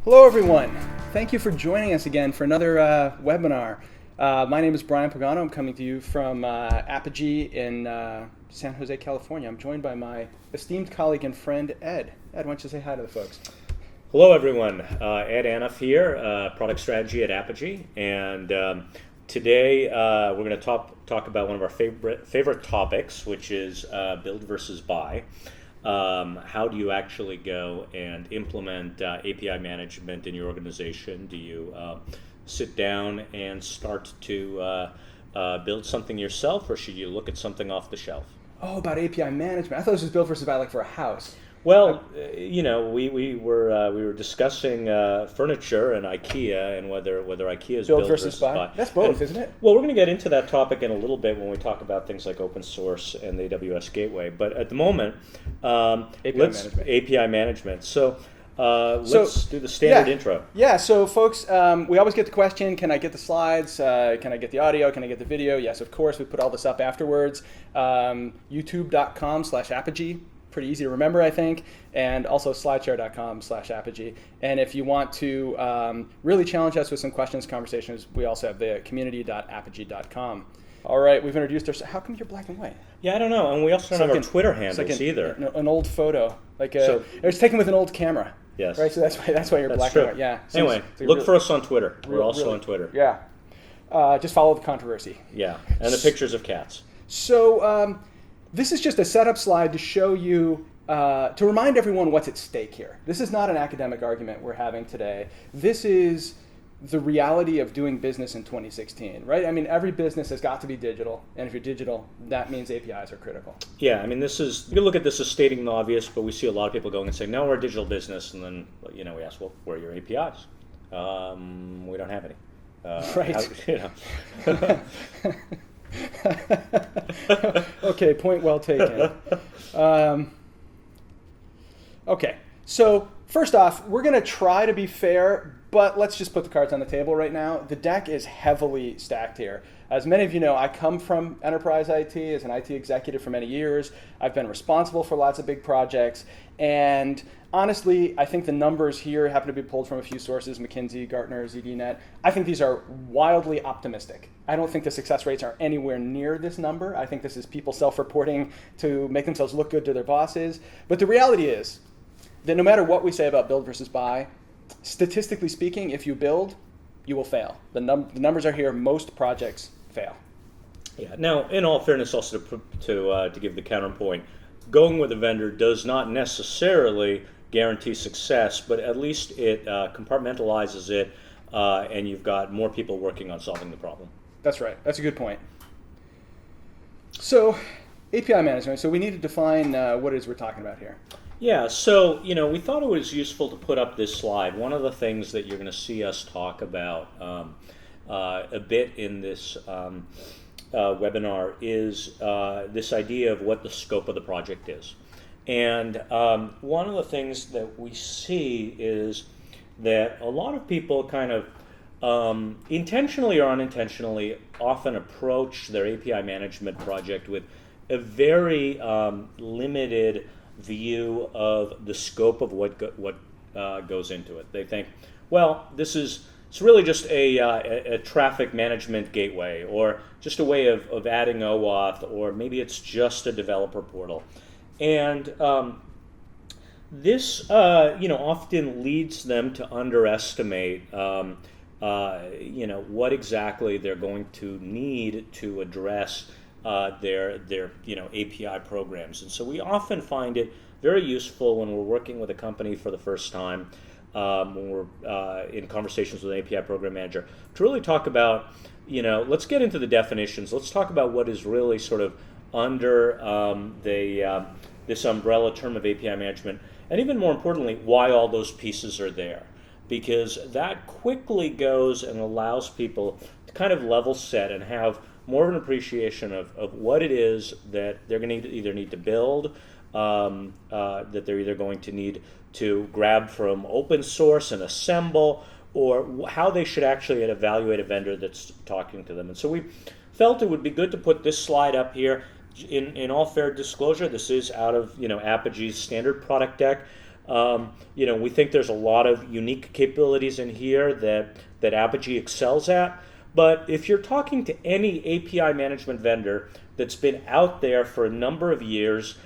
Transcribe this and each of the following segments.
Hello, everyone. Thank you for joining us again for another webinar. My name is Brian Pagano. I'm coming to you from Apigee in San Jose, California. I'm joined by my esteemed colleague and friend, Ed. Ed, why don't you say hi to the folks? Hello, everyone. Ed Anuff here, product strategy at Apigee, and today we're going to talk about one of our favorite topics, which is build versus buy. How do you actually go and implement API management in your organization? Do you sit down and start to build something yourself, or should you look at something off the shelf? Oh, about API management. I thought this was build versus buy, like for a house. Well, we were discussing furniture and IKEA and whether IKEA is build versus buy. That's both, isn't it? Well, we're going to get into that topic in a little bit when we talk about things like open source and the AWS Gateway. But at the moment, API management. So let's do the standard intro. Yeah, so folks, we always get the question, can I get the slides? Can I get the audio? Can I get the video? Yes, of course. We put all this up afterwards. YouTube.com/Apigee. Pretty easy to remember, I think, and also slideshare.com/Apigee. And if you want to really challenge us with some questions, conversations, we also have the community.apigee.com. All right, we've introduced ourselves. How come you're black and white? Yeah, I don't know, and we also don't have our Twitter handles either. An old photo, it was taken with an old camera. Yes. Right, so that's why you're black and white. Yeah. Anyway, look for us on Twitter. We're also on Twitter. Yeah. Just follow the controversy. Yeah, and the pictures of cats. So. This is just a setup slide to show you, to remind everyone what's at stake here. This is not an academic argument we're having today. This is the reality of doing business in 2016, right? I mean, every business has got to be digital, and if you're digital, that means APIs are critical. Yeah, I mean, you can look at this as stating the obvious, but we see a lot of people going and saying, no, we're a digital business, and then, we ask, well, where are your APIs? We don't have any. Right. Okay, point well taken. Okay, so first off, we're going to try to be fair, but let's just put the cards on the table right now. The deck is heavily stacked here. As many of you know, I come from enterprise IT as an IT executive for many years. I've been responsible for lots of big projects, and honestly, I think the numbers here happen to be pulled from a few sources, McKinsey, Gartner, ZDNet. I think these are wildly optimistic. I don't think the success rates are anywhere near this number. I think this is people self-reporting to make themselves look good to their bosses. But the reality is that no matter what we say about build versus buy, statistically speaking, if you build, you will fail. The numbers are here. Most projects fail. Yeah. Now, in all fairness, also to give the counterpoint, going with a vendor does not necessarily guarantee success, but at least it compartmentalizes it, and you've got more people working on solving the problem. That's right. That's a good point. So, API management. So we need to define what it is we're talking about here. Yeah, so we thought it was useful to put up this slide. One of the things that you're going to see us talk about a bit in this webinar is this idea of what the scope of the project is. And one of the things that we see is that a lot of people kind of intentionally or unintentionally often approach their API management project with a very limited view of the scope of what goes into it. They think, well, it's really just a traffic management gateway, or just a way of adding OAuth, or maybe it's just a developer portal. And this often leads them to underestimate what exactly they're going to need to address their API programs. And so we often find it very useful when we're working with a company for the first time, when we're in conversations with an API program manager, to really talk about, let's get into the definitions. Let's talk about what is really sort of under this umbrella term of API management, and even more importantly, why all those pieces are there. Because that quickly goes and allows people to kind of level set and have more of an appreciation of what it is that they're going to either need to build, that they're either going to need to grab from open source and assemble, or how they should actually evaluate a vendor that's talking to them. And so we felt it would be good to put this slide up here. In all fair disclosure, this is out of Apigee's standard product deck. We think there's a lot of unique capabilities in here that Apigee excels at. But if you're talking to any API management vendor that's been out there for a number of years,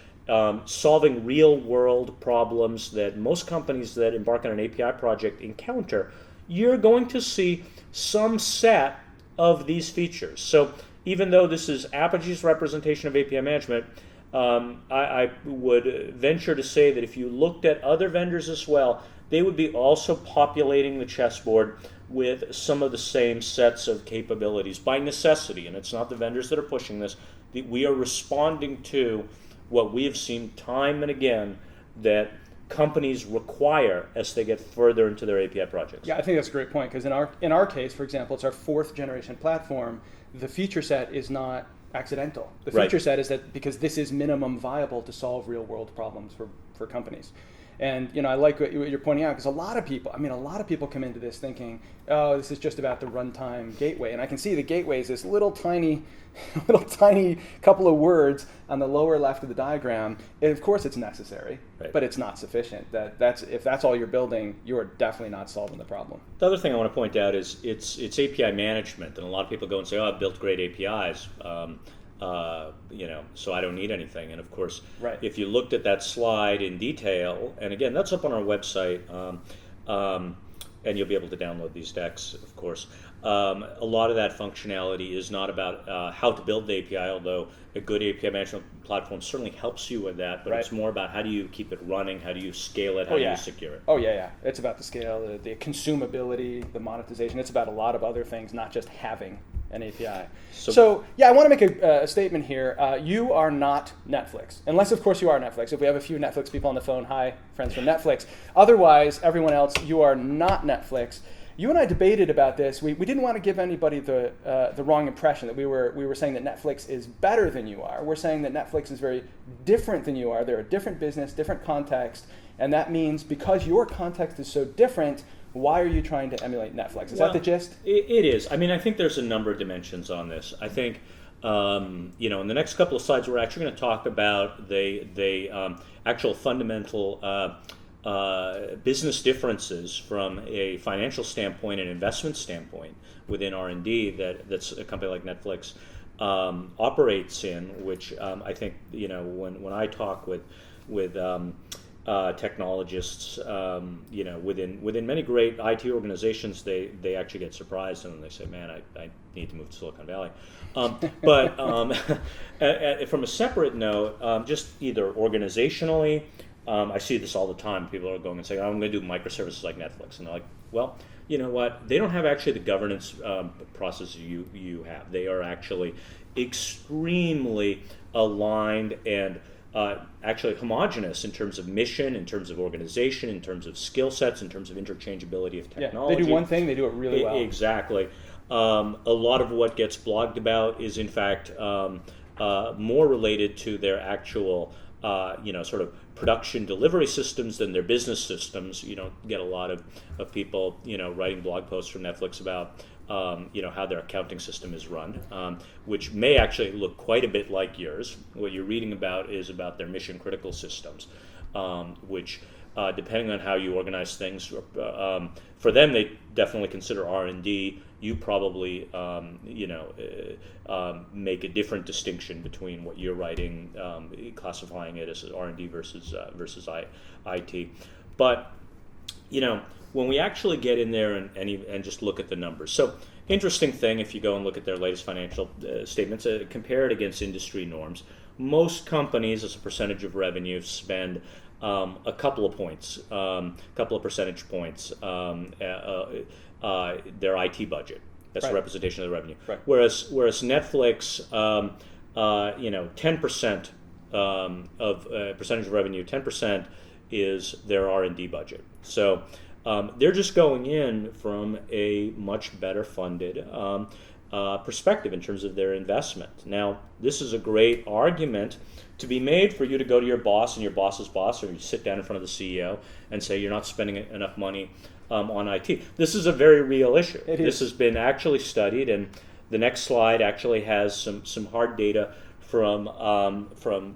solving real-world problems that most companies that embark on an API project encounter, you're going to see some set of these features. So even though this is Apigee's representation of API management, I would venture to say that if you looked at other vendors as well, they would be also populating the chessboard with some of the same sets of capabilities by necessity. And it's not the vendors that are pushing this. We are responding to what we have seen time and again that companies require as they get further into their API projects. Yeah, I think that's a great point, because in our case, for example, it's our 4th generation platform. The feature set is not accidental. The feature set is that because this is minimum viable to solve real world problems for companies. And I like what you're pointing out, because a lot of people come into this thinking, oh, this is just about the runtime gateway. And I can see the gateway is this little tiny couple of words on the lower left of the diagram. And of course it's necessary, but it's not sufficient. If that's all you're building, you are definitely not solving the problem. The other thing I want to point out is it's API management, and a lot of people go and say, oh, I've built great APIs. So I don't need anything. And of course, if you looked at that slide in detail, and again, that's up on our website, and you'll be able to download these decks, of course. A lot of that functionality is not about how to build the API, although a good API management platform certainly helps you with that, but it's more about how do you keep it running, how do you scale it, how do you secure it. Oh, yeah. It's about the scale, the consumability, the monetization. It's about a lot of other things, not just having an API. So I want to make a statement here. You are not Netflix, unless, of course, you are Netflix. If we have a few Netflix people on the phone, hi, friends from Netflix. Otherwise, everyone else, you are not Netflix. You and I debated about this. We didn't want to give anybody the wrong impression that we were saying that Netflix is better than you are. We're saying that Netflix is very different than you are. They're a different business, different context, and that means because your context is so different, why are you trying to emulate Netflix? Is that the gist? It is. I mean, I think there's a number of dimensions on this. I think, in the next couple of slides, we're actually going to talk about the actual fundamental business differences from a financial standpoint and investment standpoint within R&D that's a company like Netflix operates in, which I think, when I talk with technologists, within many great IT organizations, they actually get surprised and they say, man, I need to move to Silicon Valley. But from a separate note, just either organizationally, I see this all the time. People are going and saying, I'm going to do microservices like Netflix. And they're like, well, you know what? They don't have actually the governance process you have. They are actually extremely aligned and actually homogenous in terms of mission, in terms of organization, in terms of skill sets, in terms of interchangeability of technology. Yeah, they do one thing, they do it really well. Exactly. A lot of what gets blogged about is, in fact, more related to their actual, sort of production delivery systems than their business systems. You don't get a lot of people, writing blog posts from Netflix about, how their accounting system is run, which may actually look quite a bit like yours. What you're reading about is about their mission critical systems, which, depending on how you organize things, for them they definitely consider R&D. You probably, make a different distinction between what you're writing, classifying it as R&D versus IT. But, when we actually get in there and just look at the numbers. So, interesting thing, if you go and look at their latest financial statements, compare it against industry norms. Most companies, as a percentage of revenue, spend a couple of points, couple of percentage points, their IT budget. That's a representation of the revenue. Right. Whereas Netflix, 10% of percentage of revenue, 10% is their R&D budget. So they're just going in from a much better funded perspective in terms of their investment. Now, this is a great argument to be made for you to go to your boss and your boss's boss, or you sit down in front of the CEO and say you're not spending enough money on IT. This is a very real issue. This has been actually studied, and the next slide actually has some hard data from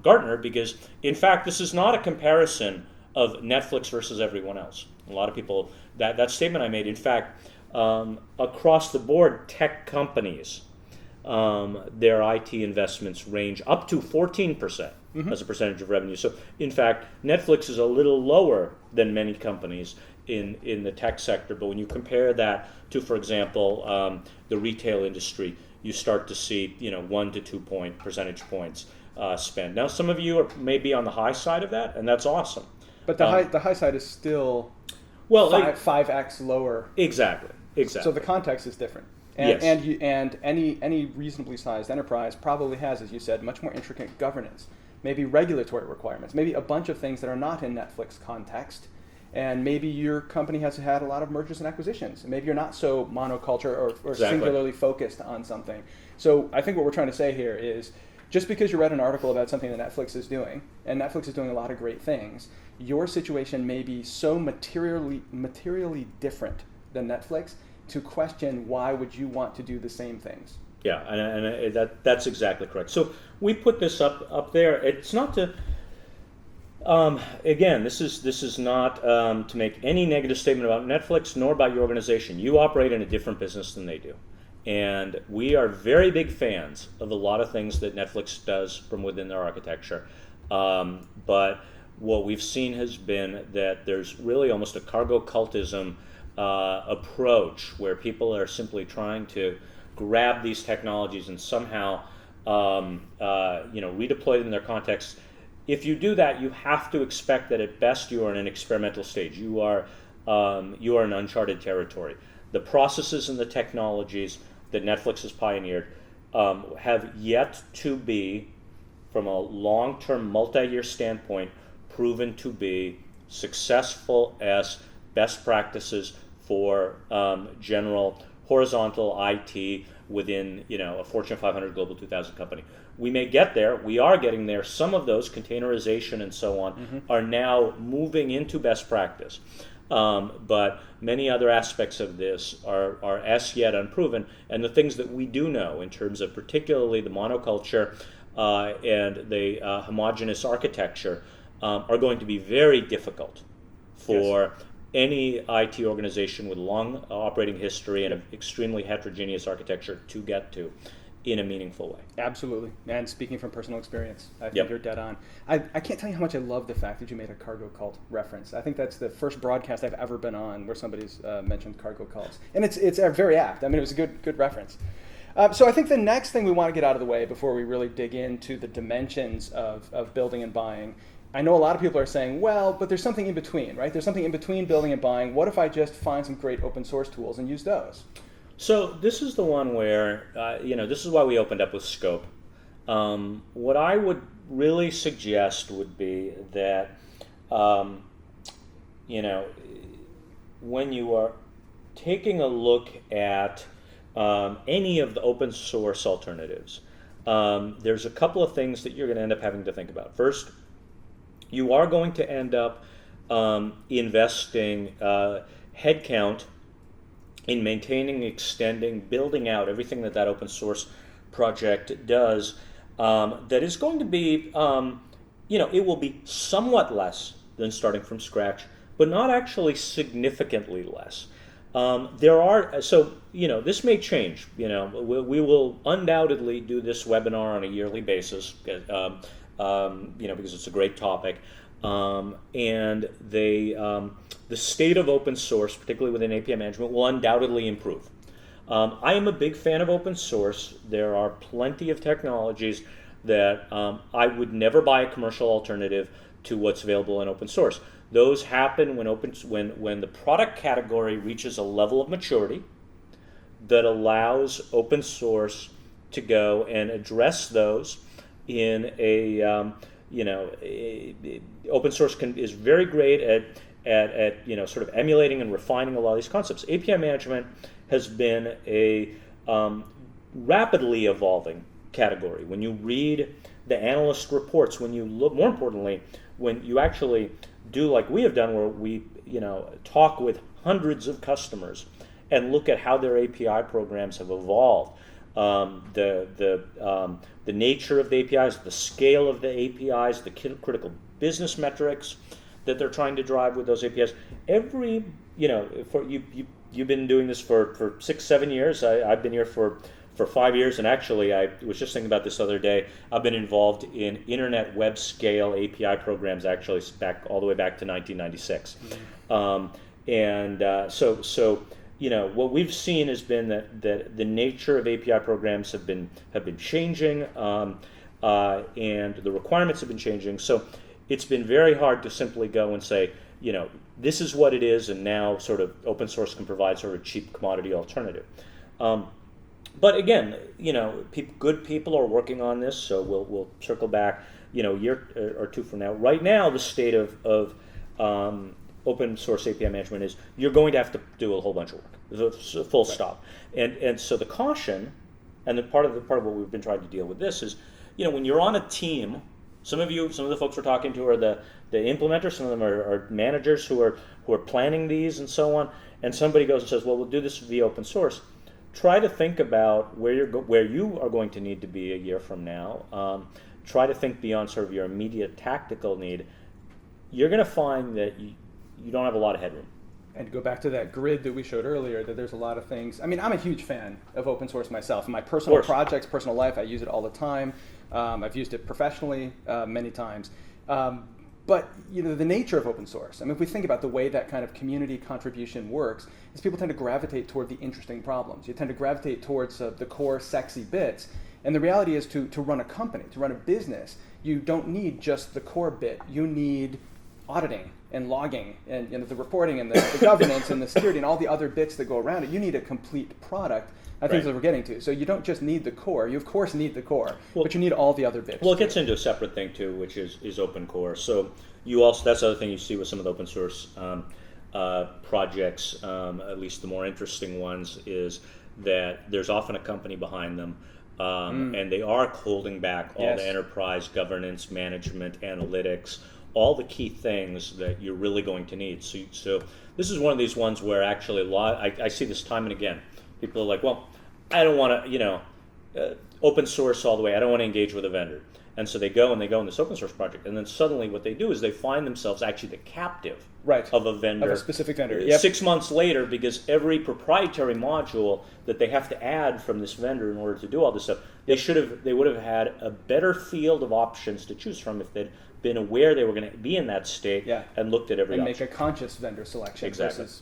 Gartner, because in fact this is not a comparison of Netflix versus everyone else. A lot of people, that statement I made, in fact, across the board, tech companies, their IT investments range up to 14% as a percentage of revenue. So, in fact, Netflix is a little lower than many companies in the tech sector. But when you compare that to, for example, the retail industry, you start to see 1 to 2 percentage points spend. Now, some of you are maybe on the high side of that, and that's awesome. But the high side is still well, 5x lower. Exactly. So the context is different. Yes. And any reasonably sized enterprise probably has, as you said, much more intricate governance, maybe regulatory requirements, maybe a bunch of things that are not in Netflix context. And maybe your company has had a lot of mergers and acquisitions. Maybe you're not so monoculture or Exactly. singularly focused on something. So I think what we're trying to say here is just because you read an article about something that Netflix is doing, and Netflix is doing a lot of great things, your situation may be so materially different than Netflix to question why would you want to do the same things. Yeah, and that's exactly correct. So we put this up there. It's not to. Again, this is not to make any negative statement about Netflix nor about your organization. You operate in a different business than they do. And we are very big fans of a lot of things that Netflix does from within their architecture. But what we've seen has been that there's really almost a cargo cultism approach where people are simply trying to grab these technologies and somehow redeploy them in their context. If you do that, you have to expect that at best you are in an experimental stage. You are in uncharted territory. The processes and the technologies that Netflix has pioneered have yet to be, from a long-term, multi-year standpoint, proven to be successful as best practices for general horizontal IT within a Fortune 500 Global 2000 company. We may get there. We are getting there. Some of those, containerization and so on, are now moving into best practice. But many other aspects of this are as yet unproven. And the things that we do know in terms of particularly the monoculture and the homogeneous architecture are going to be very difficult for any IT organization with long operating history and an extremely heterogeneous architecture to get to in a meaningful way. Absolutely. And speaking from personal experience, I think you're dead on. I can't tell you how much I love the fact that you made a cargo cult reference. I think that's the first broadcast I've ever been on where somebody's mentioned cargo cults. And it's very apt. I mean, it was a good reference. So I think the next thing we want to get out of the way before we really dig into the dimensions of building and buying, I know a lot of people are saying, well, but there's something in between, right? There's something in between building and buying. What if I just find some great open source tools and use those? So this is the one where, this is why we opened up with scope. What I would really suggest would be that, when you are taking a look at any of the open source alternatives, there's a couple of things that you're going to end up having to think about. First, you are going to end up investing headcount in maintaining, extending, building out everything that open source project does. That is going to be, it will be somewhat less than starting from scratch, but not actually significantly less. This may change. We will undoubtedly do this webinar on a yearly basis, because it's a great topic. And the state of open source, particularly within API management, will undoubtedly improve. I am a big fan of open source. There are plenty of technologies that I would never buy a commercial alternative to what's available in open source. Those happen when the product category reaches a level of maturity that allows open source to go and address those in open source is very great at sort of emulating and refining a lot of these concepts. API management has been a rapidly evolving category. When you read the analyst reports, when you look, more importantly, when you actually do like we have done, where we talk with hundreds of customers and look at how their API programs have evolved, the nature of the APIs, the scale of the APIs, the critical business metrics, that they're trying to drive with those APIs. Every, for you've been doing this for 6-7 years. I've been here for 5 years, and actually I was just thinking about this the other day. I've been involved in internet web scale API programs actually all the way back to 1996. So what we've seen has been that the nature of API programs have been changing, and the requirements have been changing. So it's been very hard to simply go and say, this is what it is, and now sort of open source can provide sort of a cheap commodity alternative. But again, good people are working on this, so we'll circle back, a year or two from now. Right now, the state of open source API management is you're going to have to do a whole bunch of work, full stop. And so the caution, and the part of what we've been trying to deal with this is, when you're on a team, some of the folks we're talking to are the implementers, some of them are managers who are planning these and so on, and somebody goes and says, well, we'll do this via open source. Try to think about where you are going to need to be a year from now. Try to think beyond sort of your immediate tactical need. You're going to find that you don't have a lot of headroom. And to go back to that grid that we showed earlier, that there's a lot of things. I mean, I'm a huge fan of open source myself. In my personal projects, personal life, I use it all the time. I've used it professionally many times. But the nature of open source, I mean, if we think about the way that kind of community contribution works, is people tend to gravitate toward the interesting problems. You tend to gravitate towards the core sexy bits. And the reality is to run a company, to run a business, you don't need just the core bit. You need auditing and logging and the reporting and the governance and the security and all the other bits that go around it. You need a complete product. I think that's what we're getting to. So you don't just need the core. You, of course, need the core, but you need all the other bits. Well, it gets into a separate thing, too, which is open core. So that's the other thing you see with some of the open source projects, at least the more interesting ones, is that there's often a company behind them, and they are holding back all the enterprise governance, management, analytics, all the key things that you're really going to need. So this is one of these ones where actually I see this time and again. People are like, well, I don't want to, open source all the way. I don't want to engage with a vendor. And so they go in this open source project. And then suddenly what they do is they find themselves actually the captive of a vendor. Of a specific vendor. 6 months later, because every proprietary module that they have to add from this vendor in order to do all this stuff, they would have had a better field of options to choose from if they'd been aware they were going to be in that state and looked at every option. And make a conscious vendor selection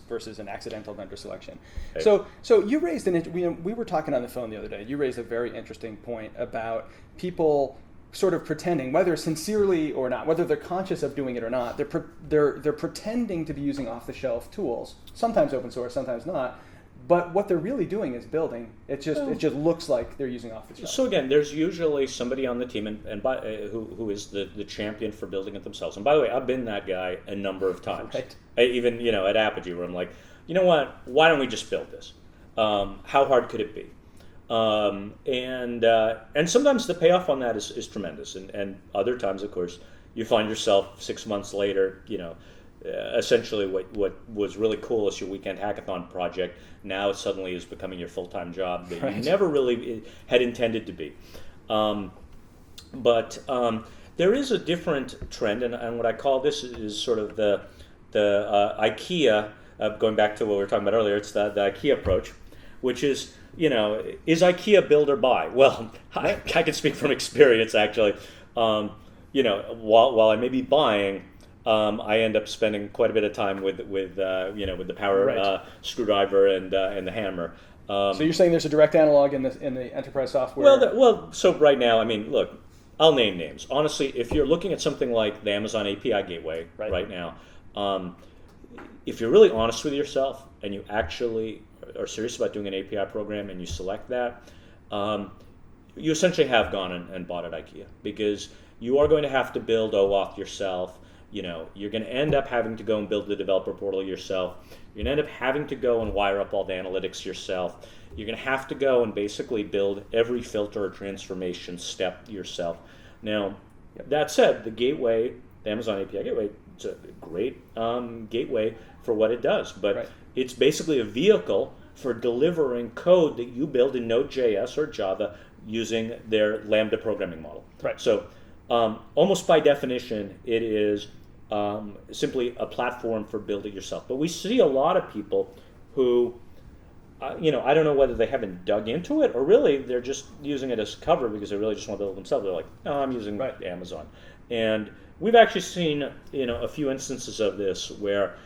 versus an accidental vendor selection. Right. So you raised we were talking on the phone the other day. You raised a very interesting point about people sort of pretending, whether sincerely or not, whether they're conscious of doing it or not, they're pretending to be using off-the-shelf tools, sometimes open source, sometimes not. But what they're really doing is building. It just looks like they're using off the shelf. So again, there's usually somebody on the team who is the champion for building it themselves. And by the way, I've been that guy a number of times. Right. Even at Apigee, where I'm like, you know what? Why don't we just build this? How hard could it be? And sometimes the payoff on that is tremendous. And other times, of course, you find yourself 6 months later, essentially what was really cool as your weekend hackathon project now suddenly is becoming your full-time job that you never really had intended to be. But there is a different trend, and what I call this is sort of the IKEA, going back to what we were talking about earlier, it's the IKEA approach, which is, is IKEA build or buy? Well, I can speak from experience, actually. While I may be buying, I end up spending quite a bit of time with the power screwdriver and the hammer. So you're saying there's a direct analog in the enterprise software? Well, so right now, I mean, look, I'll name names. Honestly, if you're looking at something like the Amazon API Gateway right now, if you're really honest with yourself and you actually are serious about doing an API program and you select that, you essentially have gone and bought at IKEA, because you are going to have to build OAuth yourself. You're going to end up having to go and build the developer portal yourself. You're going to end up having to go and wire up all the analytics yourself. You're going to have to go and basically build every filter or transformation step yourself. Now, that said, the Amazon API Gateway, it's a great gateway for what it does, but it's basically a vehicle for delivering code that you build in Node.js or Java using their Lambda programming model. Right. So almost by definition, it is simply a platform for build it yourself. But we see a lot of people who, I don't know whether they haven't dug into it or really they're just using it as cover because they really just want to build it themselves. They're like, no, I'm using Amazon. And we've actually seen, a few instances of this where,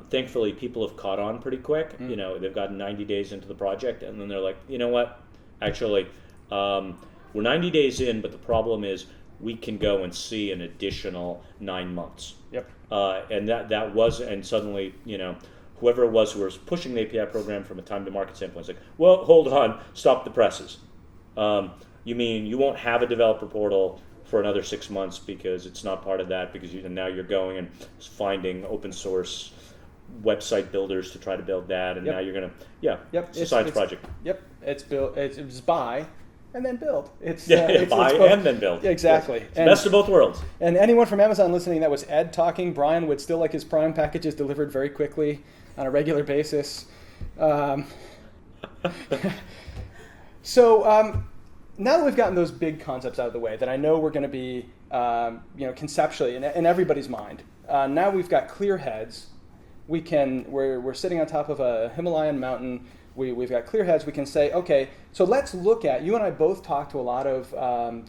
thankfully, people have caught on pretty quick. They've gotten 90 days into the project, and then they're like, you know what? Actually, we're 90 days in, but the problem is we can go and see an additional 9 months. Yep. And that was, and suddenly, whoever it was who was pushing the API program from a time to market standpoint is like, well, hold on, stop the presses. You mean you won't have a developer portal for another 6 months because it's not part of that, because now you're going and finding open source website builders to try to build that, and now you're going to, it's a science project. Yep, it's build. It's buy and then build. It's buy and then build. Exactly. Yes. Best of both worlds. And anyone from Amazon listening, that was Ed talking. Brian would still like his Prime packages delivered very quickly on a regular basis. So now that we've gotten those big concepts out of the way, that I know we're going to be, conceptually in everybody's mind. Now we've got clear heads. We're sitting on top of a Himalayan mountain. We've got clear heads. We can say, okay, so let's look at, you and I both talk to a lot of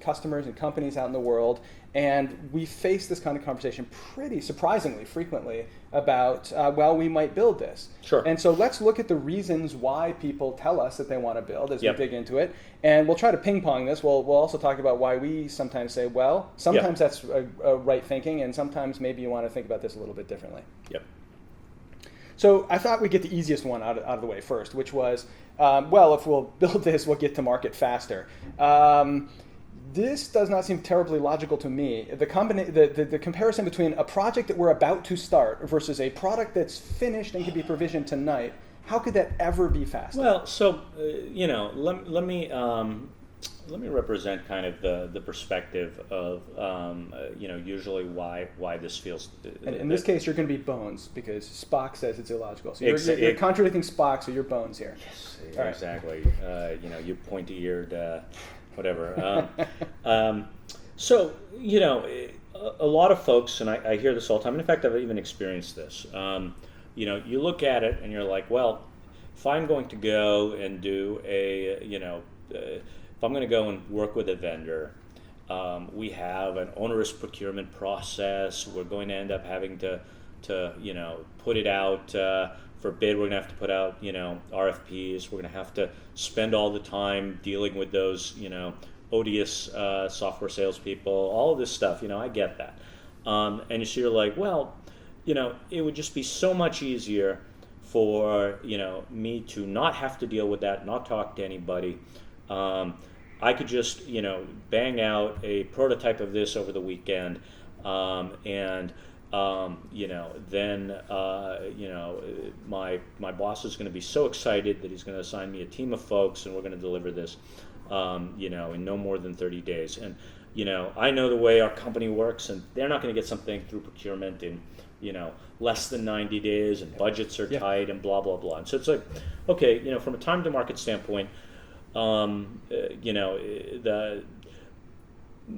customers and companies out in the world, and we face this kind of conversation pretty surprisingly frequently about, we might build this. Sure. And so let's look at the reasons why people tell us that they want to build as we dig into it. And we'll try to ping pong this. We'll also talk about why we sometimes say, sometimes that's a right thinking, and sometimes maybe you want to think about this a little bit differently. Yep. So I thought we'd get the easiest one out of the way first, which was, if we'll build this, we'll get to market faster. This does not seem terribly logical to me. The comparison between a project that we're about to start versus a product that's finished and can be provisioned tonight, how could that ever be faster? Well, so let me represent kind of the perspective of usually why this feels. And in this case, you're going to be Bones because Spock says it's illogical. So you're contradicting Spock, so you're Bones here. Yes, right. Exactly. You pointy-eared, whatever. So a lot of folks, and I hear this all the time. And in fact, I've even experienced this. You look at it and you're like, well, if I'm going to go and do if I'm going to go and work with a vendor, we have an onerous procurement process. We're going to end up having to put it out for bid. We're going to have to put out RFPs. We're going to have to spend all the time dealing with those odious software salespeople. All of this stuff. I get that. And so you're like, well, it would just be so much easier for me to not have to deal with that, not talk to anybody. I could just bang out a prototype of this over the weekend, and then my boss is going to be so excited that he's going to assign me a team of folks, and we're going to deliver this in no more than 30 days. And I know the way our company works, and they're not going to get something through procurement in less than 90 days, and budgets are tight, and blah blah blah. And so it's like, okay, from a time to market standpoint,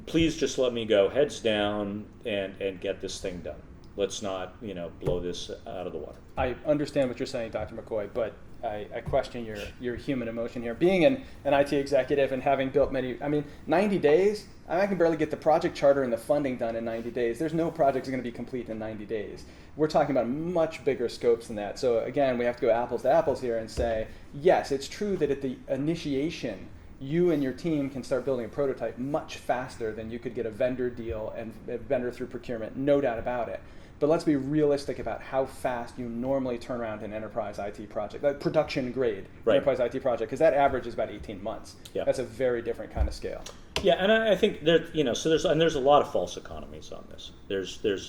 please just let me go heads down and get this thing done. Let's not blow this out of the water. I understand what you're saying, Dr. McCoy, but I question your human emotion here. Being an IT executive and having built 90 days, I can barely get the project charter and the funding done in 90 days. There's no project that's going to be complete in 90 days. We're talking about much bigger scopes than that. So again, we have to go apples to apples here and say, yes, it's true that at the initiation, you and your team can start building a prototype much faster than you could get a vendor deal and a vendor through procurement, no doubt about it. But let's be realistic about how fast you normally turn around an enterprise IT project, like production grade enterprise IT project, because that average is about 18 months. Yeah. That's a very different kind of scale. Yeah, and I think there's a lot of false economies on this. There's the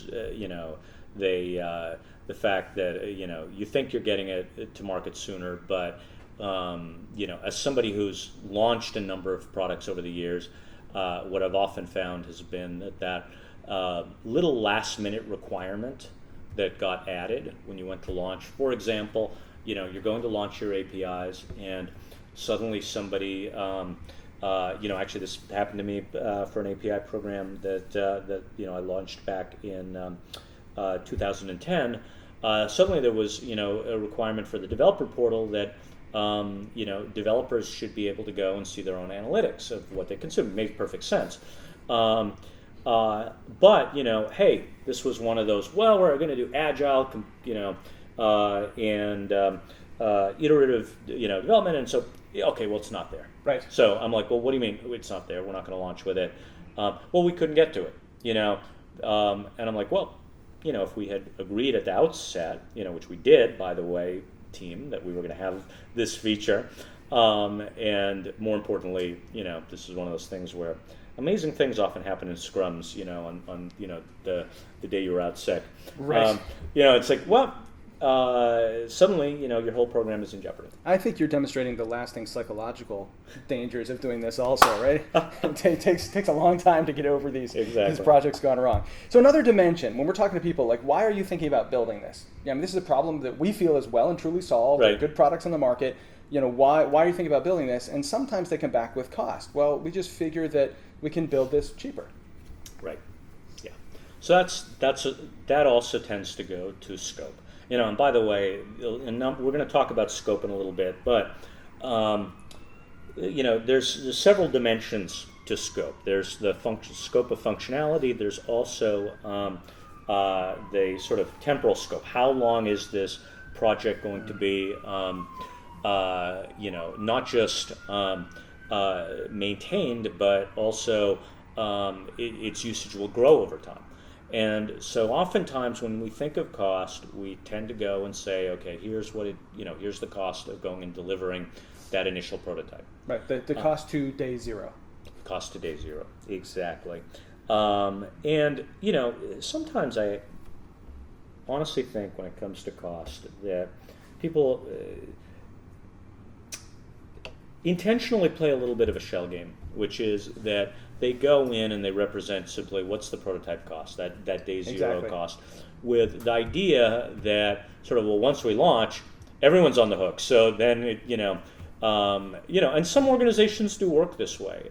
fact that you think you're getting it to market sooner, but as somebody who's launched a number of products over the years, what I've often found has been that little last-minute requirement that got added when you went to launch. For example, you're going to launch your APIs, and suddenly somebody Actually, this happened to me for an API program that I launched back in 2010. Suddenly, there was a requirement for the developer portal that developers should be able to go and see their own analytics of what they consume. It made perfect sense. But hey, this was one of those. Well, we're going to do agile, and iterative, development, and so okay, well, it's not there. Right. So I'm like, well, what do you mean it's not there? We're not going to launch with it. Well, we couldn't get to it, and I'm like, well, if we had agreed at the outset, which we did, by the way, team, that we were going to have this feature, and more importantly, this is one of those things where amazing things often happen in scrums, on the day you were out sick. Right. It's like, well, suddenly, your whole program is in jeopardy. I think you're demonstrating the lasting psychological dangers of doing this also, right? It takes a long time to get over these projects gone wrong. So another dimension, when we're talking to people, like, why are you thinking about building this? This is a problem that we feel is well and truly solved. Right. There are good products on the market. Why are you thinking about building this? And sometimes they come back with cost. Well, we just figure that we can build this cheaper. Right. Yeah. So that also tends to go to scope. And by the way, we're going to talk about scope in a little bit, but there's several dimensions to scope. There's the scope of functionality. There's also the sort of temporal scope. How long is this project going to be? Not just maintained, but also its usage will grow over time. And so oftentimes when we think of cost, we tend to go and say, okay, here's what here's the cost of going and delivering that initial prototype. Right, the cost to day zero. Cost to day zero, exactly. And sometimes I honestly think when it comes to cost that people intentionally play a little bit of a shell game, which is that they go in and they represent simply what's the prototype cost, that day zero cost, with the idea that sort of, well, once we launch, everyone's on the hook. So then, and some organizations do work this way.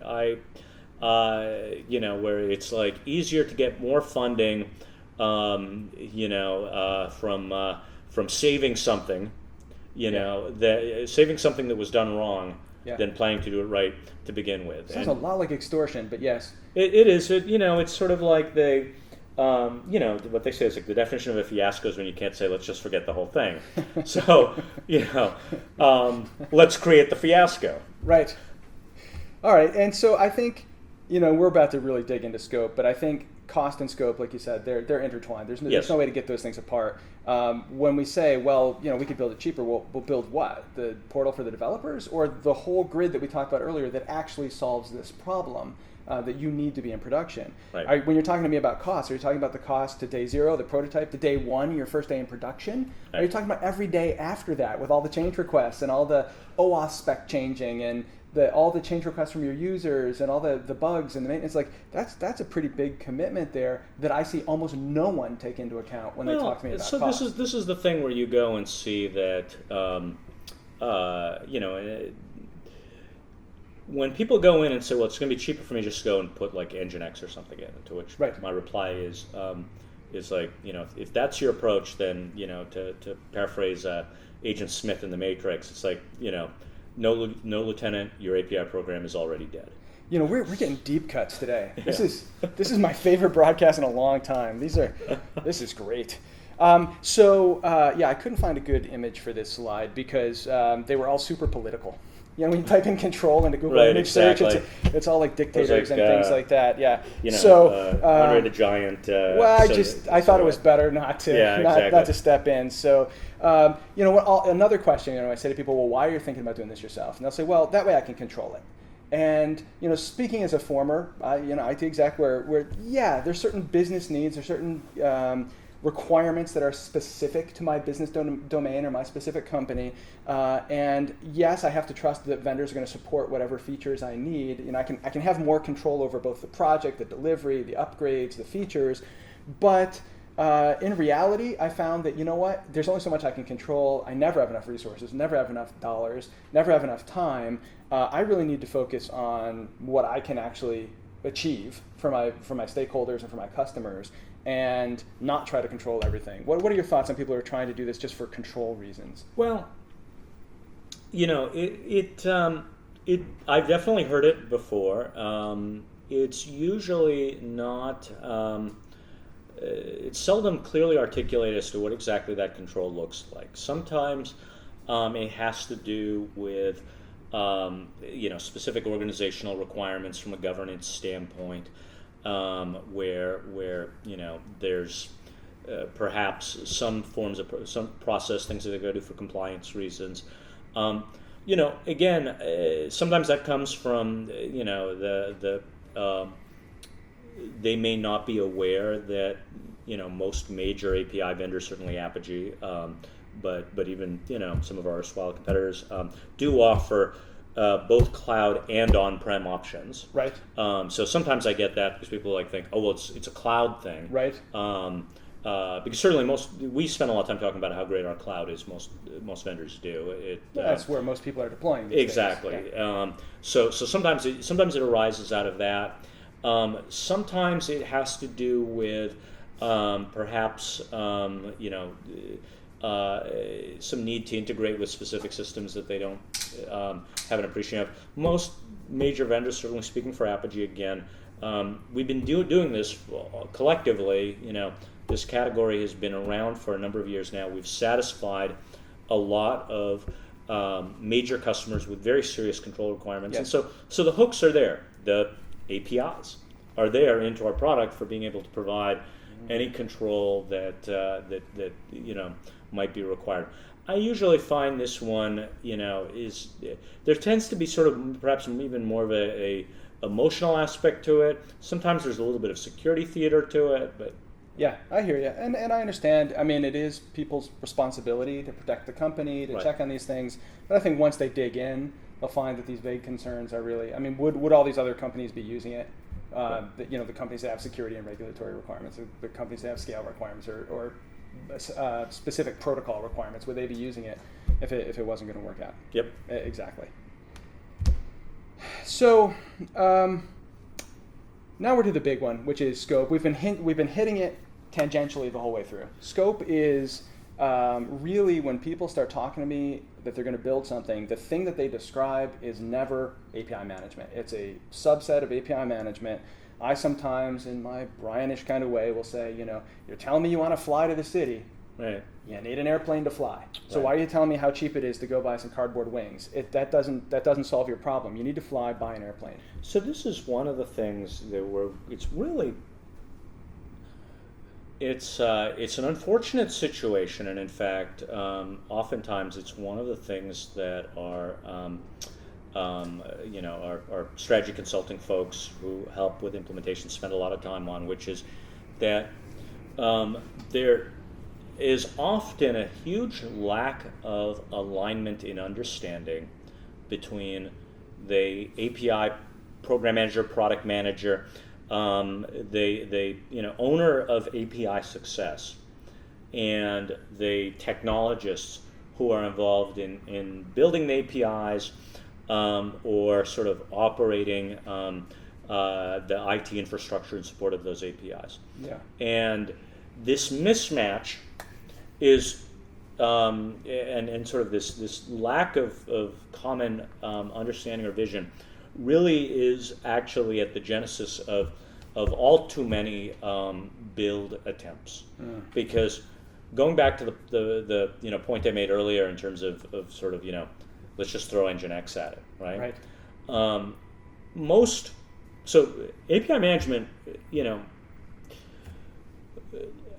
Where it's like easier to get more funding, from saving something, saving something that was done wrong. Yeah. Than planning to do it right to begin with. Sounds a lot like extortion, but yes. It is. It's sort of like they, what they say is like the definition of a fiasco is when you can't say, let's just forget the whole thing. So, let's create the fiasco. Right. All right. And so I think, we're about to really dig into scope, but I think cost and scope, like you said, they're intertwined. There's no way to get those things apart. When we say, well, we could build it cheaper, we'll build what? The portal for the developers, or the whole grid that we talked about earlier that actually solves this problem that you need to be in production? Right. When you're talking to me about costs, are you talking about the cost to day zero, the prototype, to day one, your first day in production? Right. Are you talking about every day after that with all the change requests and all the OAuth spec changing and all the change requests from your users and all the bugs and the maintenance? Like that's a pretty big commitment there that I see almost no one take into account when they talk to me about cost. So this is the thing where you go and see that when people go in and say, well, it's going to be cheaper for me just to go and put like Nginx or something in, to which my reply is like, if that's your approach, then to paraphrase Agent Smith in The Matrix, it's like, no, Lieutenant, your API program is already dead. We're getting deep cuts today. This is my favorite broadcast in a long time. This is great. I couldn't find a good image for this slide because they were all super political. When you type in control into Google image search, it's all like dictators and things like that. Yeah. Andre the Giant. I thought it was better not to step in. So, another question, I say to people, well, why are you thinking about doing this yourself? And they'll say, well, that way I can control it. And, speaking as a former, IT exec where there's certain business needs, there's certain requirements that are specific to my business domain or my specific company. And yes, I have to trust that vendors are going to support whatever features I need. I can have more control over both the project, the delivery, the upgrades, the features. But in reality, I found that, you know what, there's only so much I can control. I never have enough resources, never have enough dollars, never have enough time. I really need to focus on what I can actually achieve for my stakeholders and for my customers, and not try to control everything. What are your thoughts on people who are trying to do this just for control reasons? Well, I've definitely heard it before. It's usually not. It's seldom clearly articulated as to what exactly that control looks like. Sometimes it has to do with specific organizational requirements from a governance standpoint, where there's perhaps some forms of some process things that they go to for compliance reasons. Again, sometimes that comes from they may not be aware that most major API vendors, certainly Apigee, but even some of our erstwhile competitors do offer both cloud and on-prem options. Right. So sometimes I get that because people think, oh well, it's a cloud thing. Right. Because certainly we spend a lot of time talking about how great our cloud is. Most vendors do. That's where most people are deploying these exactly. days. Yeah. So sometimes it arises out of that. Sometimes it has to do with perhaps some need to integrate with specific systems that they don't have an appreciation of. Most major vendors, certainly speaking for Apigee again, we've been doing this collectively. This category has been around for a number of years now. We've satisfied a lot of major customers with very serious control requirements, yes. And so the hooks are there. The APIs are there into our product for being able to provide any control that might be required. I usually find this one, is there tends to be sort of perhaps even more of a emotional aspect to it. Sometimes there's a little bit of security theater to it, but. Yeah, I hear you, and I understand. I mean, it is people's responsibility to protect the company, to right. check on these things. But I think once they dig in, they'll find that these vague concerns are really. I mean, would all these other companies be using it? The companies that have security and regulatory requirements, the companies that have scale requirements, or specific protocol requirements, would they be using it if it wasn't going to work out? Yep. Exactly. So. Now we're to the big one, which is scope. We've been hitting it tangentially the whole way through. Scope is really when people start talking to me that they're going to build something, the thing that they describe is never API management. It's a subset of API management. I sometimes, in my Brianish kind of way, will say, you're telling me you want to fly to the city. Right. You need an airplane to fly. So right. Why are you telling me how cheap it is to go buy some cardboard wings? That doesn't solve your problem. You need to fly, buy an airplane. So this is one of the things that it's an unfortunate situation, and in fact, oftentimes it's one of the things that our strategy consulting folks who help with implementation spend a lot of time on, which is that there is often a huge lack of alignment in understanding between the API program manager, product manager, the owner of API success, and the technologists who are involved in building the APIs or sort of operating the IT infrastructure in support of those APIs. Yeah. And this mismatch is and sort of this lack of common understanding or vision really is actually at the genesis of all too many build attempts. Because going back to the point I made earlier in terms of sort of let's just throw Engine X at it, right? Right. So API management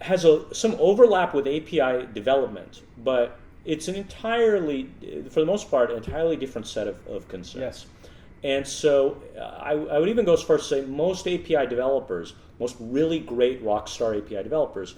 has some overlap with API development, but it's an entirely, for the most part, entirely different set of concerns. Yes. And so I would even go as far as to say most API developers, most really great rockstar API developers,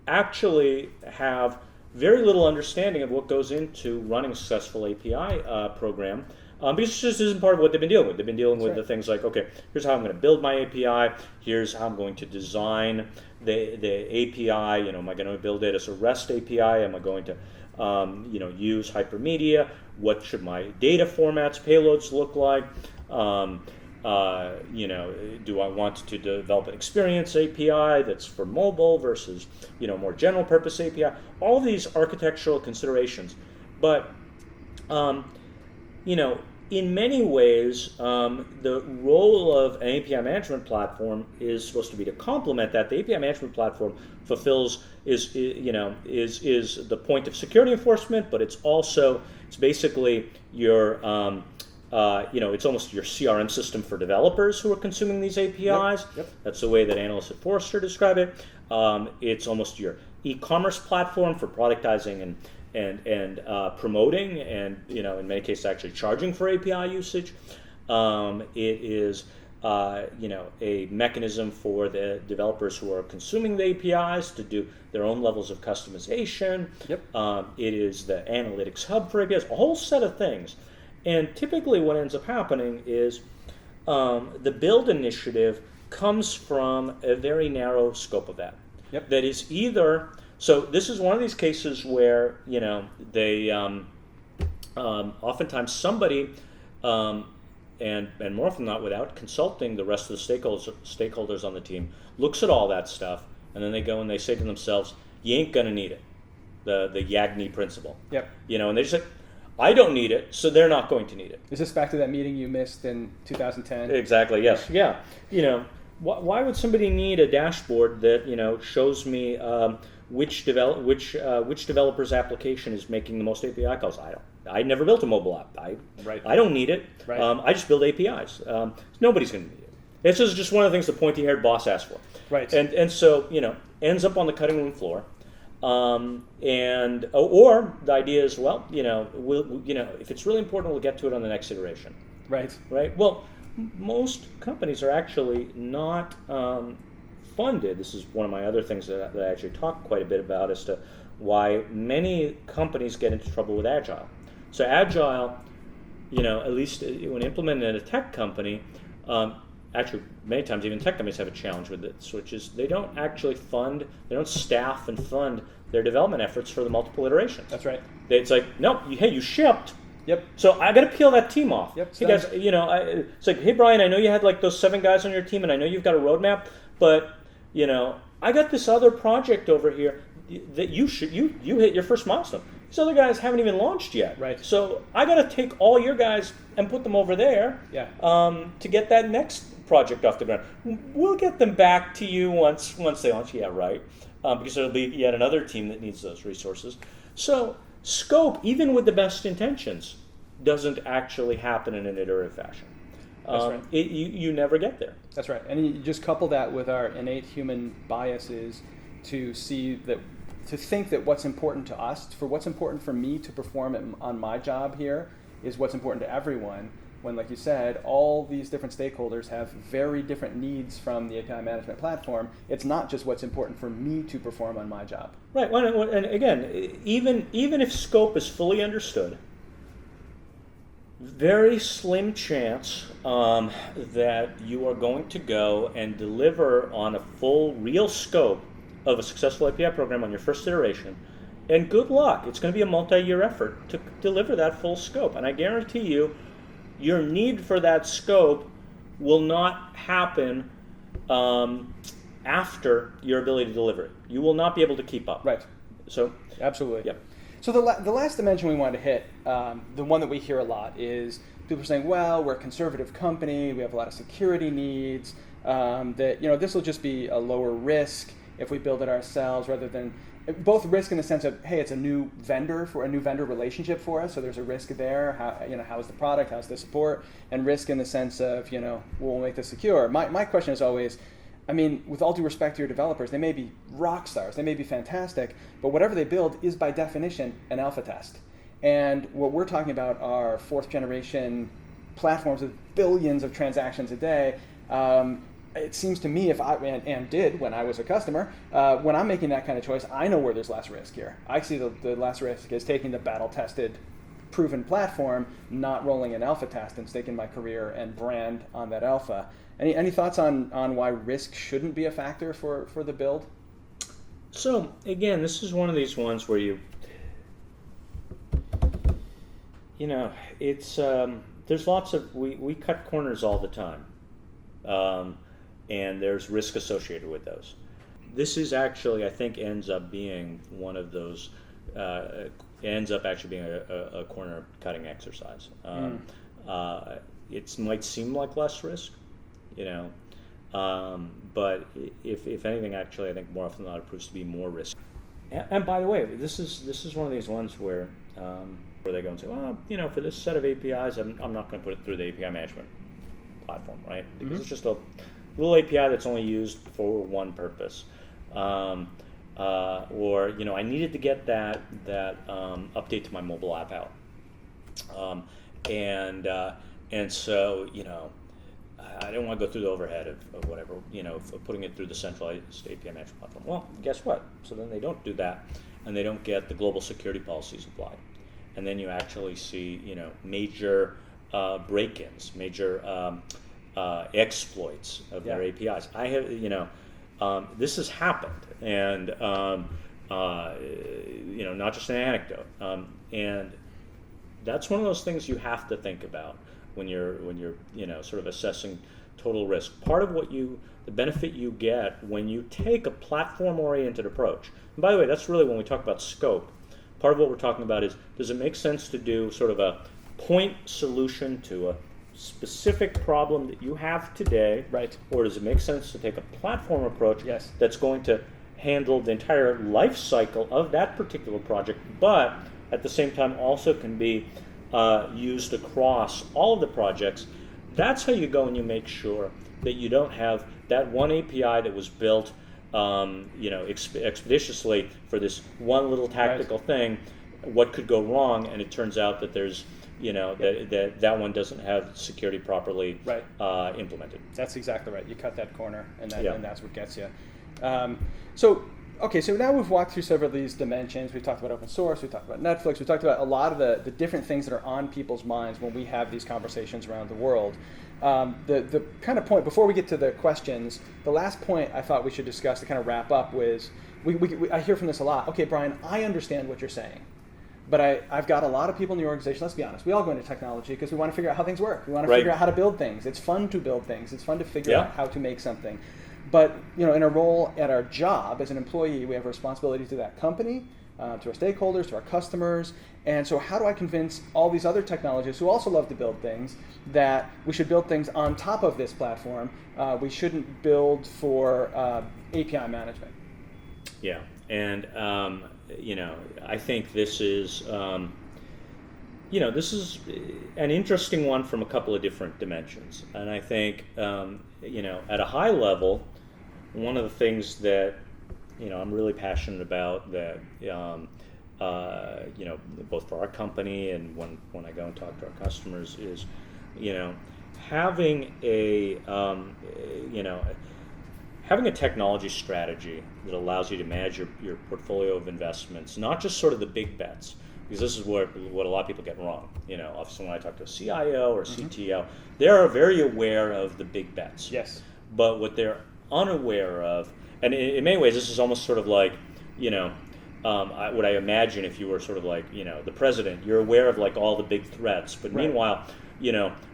actually have very little understanding of what goes into running a successful API program, because this just isn't part of what they've been dealing with. They've been dealing with right. the things like, okay, here's how I'm going to build my API. Here's how I'm going to design the API. Am I going to build it as a REST API? Am I going to use hypermedia? What should my data formats, payloads look like? Do I want to develop an experience API that's for mobile versus more general purpose API? All these architectural considerations, but in many ways, the role of an API management platform is supposed to be to complement that. The API management platform fulfills is the point of security enforcement, but it's basically your it's almost your CRM system for developers who are consuming these APIs. Yep. That's the way that analysts at Forrester describe it. It's almost your e-commerce platform for productizing and promoting, and in many cases actually charging for API usage. It is a mechanism for the developers who are consuming the APIs to do their own levels of customization. Yep. It is the analytics hub for APIs, a whole set of things. And typically what ends up happening is the build initiative comes from a very narrow scope of that. Yep. That is either, so this is one of these cases where, they oftentimes somebody, and more often not without consulting the rest of the stakeholders on the team, looks at all that stuff, and then they go and they say to themselves, you ain't going to need it. The Yagni principle. Yep. And they just say, I don't need it, so they're not going to need it. Is this back to that meeting you missed in 2010? Exactly, yes. Yeah. Why would somebody need a dashboard that, shows me which developer's application is making the most API calls? I never built a mobile app. I don't need it. Right. I just build APIs. Nobody's going to need it. This is just one of the things the pointy-haired boss asked for. Right. And so, ends up on the cutting room floor. Or the idea is, well, if it's really important, we'll get to it on the next iteration. Right. Right. Well, most companies are actually not funded. This is one of my other things that I actually talk quite a bit about as to why many companies get into trouble with Agile. So Agile, at least when implemented in a tech company, actually many times even tech companies have a challenge with this, which is they don't actually staff and fund their development efforts for the multiple iterations. That's right. It's like, no, hey, you shipped. Yep. So I got to peel that team off. Yep. Hey guys, it's like, hey Brian, I know you had like those 7 guys on your team, and I know you've got a roadmap, but I got this other project over here that you hit your first milestone. These other guys haven't even launched yet. Right. So I got to take all your guys and put them over there. Yeah. To get that next project off the ground. We'll get them back to you once they launch. Yeah, right. Because there'll be yet another team that needs those resources. So scope, even with the best intentions, doesn't actually happen in an iterative fashion. That's right. You never get there. That's right. And you just couple that with our innate human biases to think that what's important to us, for what's important for me to perform on my job here, is what's important to everyone. When, like you said, all these different stakeholders have very different needs from the API management platform. It's not just what's important for me to perform on my job. Right. And again, even if scope is fully understood, very slim chance that you are going to go and deliver on a full, real scope of a successful API program on your first iteration. And good luck. It's going to be a multi-year effort to deliver that full scope. And I guarantee you, your need for that scope will not happen after your ability to deliver it. You will not be able to keep up. Right. So, absolutely. Yep. So the last dimension we wanted to hit, the one that we hear a lot, is people are saying, well, we're a conservative company, we have a lot of security needs, that this will just be a lower risk if we build it ourselves, rather than both risk in the sense of, hey, it's a new vendor relationship for us, so there's a risk there. How's the product, how's the support, and risk in the sense of, we'll make this secure. My question is always, with all due respect to your developers, they may be rock stars, they may be fantastic, but whatever they build is by definition an alpha test. And what we're talking about are 4th generation platforms with billions of transactions a day. It seems to me, when I was a customer, when I'm making that kind of choice, I know where there's less risk here. I see the less risk is taking the battle-tested proven platform, not rolling an alpha test and staking my career and brand on that alpha. Any thoughts on why risk shouldn't be a factor for the build? So again, this is one of these ones where it's there's lots of we cut corners all the time, and there's risk associated with those. This is actually, I think, ends up being one of those. Ends up actually being a corner cutting exercise. It might seem like less risk, but if anything, actually, I think more often than not it proves to be more risk. And by the way, this is one of these ones where they go and say, well, for this set of APIs, I'm not going to put it through the API management platform, right? Because it's just a little API that's only used for one purpose. Or I needed to get that update to my mobile app out, and so I don't want to go through the overhead of whatever of putting it through the centralized API management platform. Well, guess what? So then they don't do that, and they don't get the global security policies applied, and then you actually see major break-ins, major exploits of their APIs. I have this has happened, and not just an anecdote, and that's one of those things you have to think about when you're sort of assessing total risk. Part of the benefit you get when you take a platform-oriented approach. And by the way, that's really when we talk about scope. Part of what we're talking about is, does it make sense to do sort of a point solution to a specific problem that you have today, right? Or does it make sense to take a platform approach Yes. that's going to handle the entire life cycle of that particular project, but at the same time also can be used across all of the projects? That's how you go and you make sure that you don't have that one API that was built expeditiously for this one little tactical thing. What could go wrong? And it turns out that there's that one doesn't have security properly implemented. That's exactly right. You cut that corner, and that's what gets you. So now we've walked through several of these dimensions. We've talked about open source. We've talked about Netflix. We've talked about a lot of the different things that are on people's minds when we have these conversations around the world. The kind of point, before we get to the questions, the last point I thought we should discuss to kind of wrap up was, I hear from this a lot. Okay, Brian, I understand what you're saying. But I've got a lot of people in the organization, let's be honest, we all go into technology because we want to figure out how things work. We want to figure out how to build things. It's fun to build things. It's fun to figure out how to make something. But in our role at our job as an employee, we have a responsibility to that company, to our stakeholders, to our customers. And so how do I convince all these other technologists who also love to build things that we should build things on top of this platform? We shouldn't build for API management. Yeah, and I think this is this is an interesting one from a couple of different dimensions. And I think at a high level, one of the things that I'm really passionate about, that both for our company and when I go and talk to our customers, is having a having a technology strategy that allows you to manage your portfolio of investments, not just sort of the big bets, because this is what a lot of people get wrong. Obviously when I talk to a CIO or CTO, they are very aware of the big bets. Yes. But what they're unaware of, and in many ways this is almost sort of like, what I imagine if you were sort of like, the president, you're aware of like all the big threats, but meanwhile,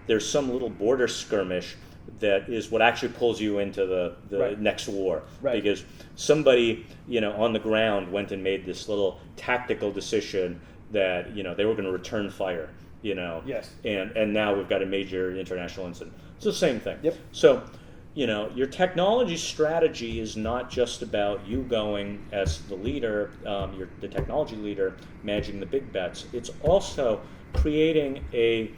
there's some little border skirmish that is what actually pulls you into the next war, because somebody on the ground went and made this little tactical decision that they were going to return fire, Yes. and now we've got a major international incident. It's the same thing. Yep. So your technology strategy is not just about you going as the leader, the technology leader, managing the big bets. It's also creating a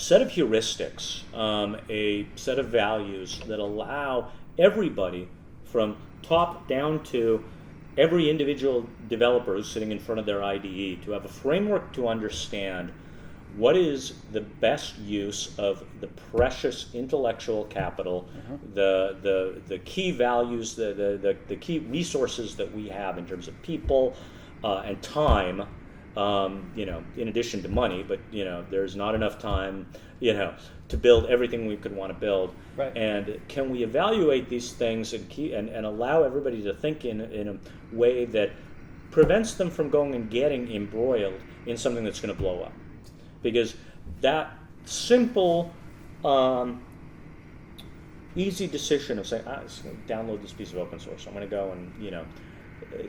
set of heuristics, a set of values that allow everybody from top down to every individual developer who's sitting in front of their IDE to have a framework to understand what is the best use of the precious intellectual capital, the key values, the key resources that we have in terms of people and time, in addition to money, but there's not enough time, to build everything we could want to build. Right. And can we evaluate these things and allow everybody to think in a way that prevents them from going and getting embroiled in something that's going to blow up? Because that simple, easy decision of saying, I'm just going to download this piece of open source. I'm going to go and